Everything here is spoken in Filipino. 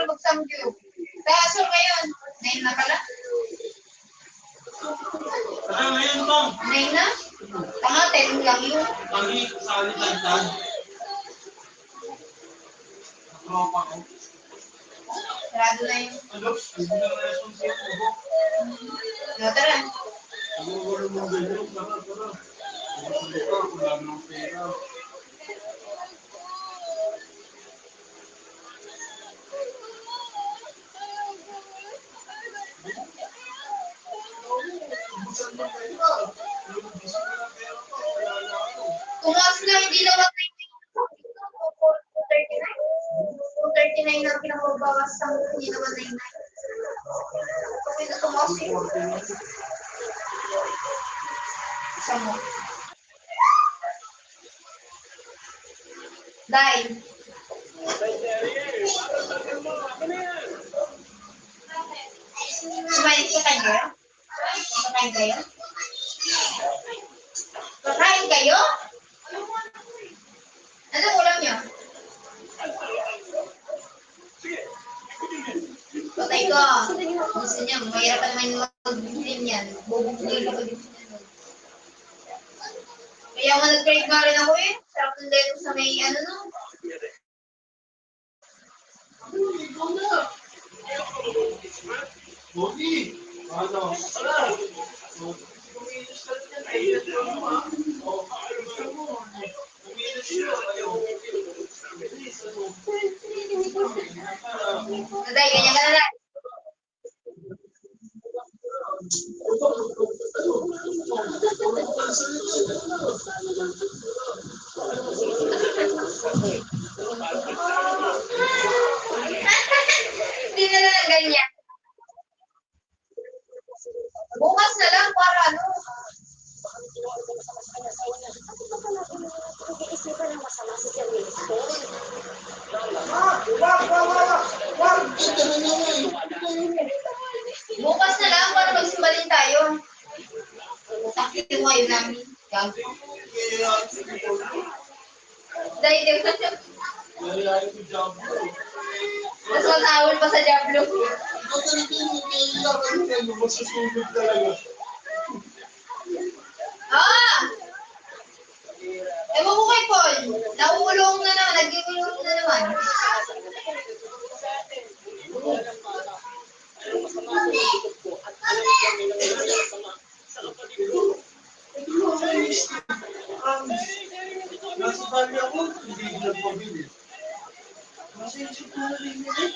para mag-samgyup. Kaso ngayon, 9 na pala. Ano ngayon, Tom? 9 na? Tanga, 10 lang yun. Tangi, sali-tagtag. Natropa ko. Sarado na yun. Ano? Hindi na resong siya mo. No, tara. Siguro mo ganyan. Tara. Wala nang pera. Tumaas na, hindi na 199. 239 na pinakabawas sa hindi na 199. Okay na tumaas yun. Isa mo. Dahil. Sumalit ka kayo? Kakain kayo? Kakain kayo? Ano ulam niyo? Patay ko. Gusto niya, mahirap naman mag-film yan. Bubugli ko din siya. Kaya nga nag-crave nga rin ako eh. Sarap ng dito sa may ano no. Bogi! Ano? Naday, ganyan ka na lang. Hindi na lang ganyan. Bukas na lang para ano. Bukas na lang para magsimbalin tayo. Takit mo yun namin. Dahil di ba? Mas matawal pa sa Diablo. Ah! Ewan ko kay Paul. Nauulong na naman. Nag-iulong na naman. Nasa tali ako, hindi nagpabili. Nasa isip ko na rin yun eh.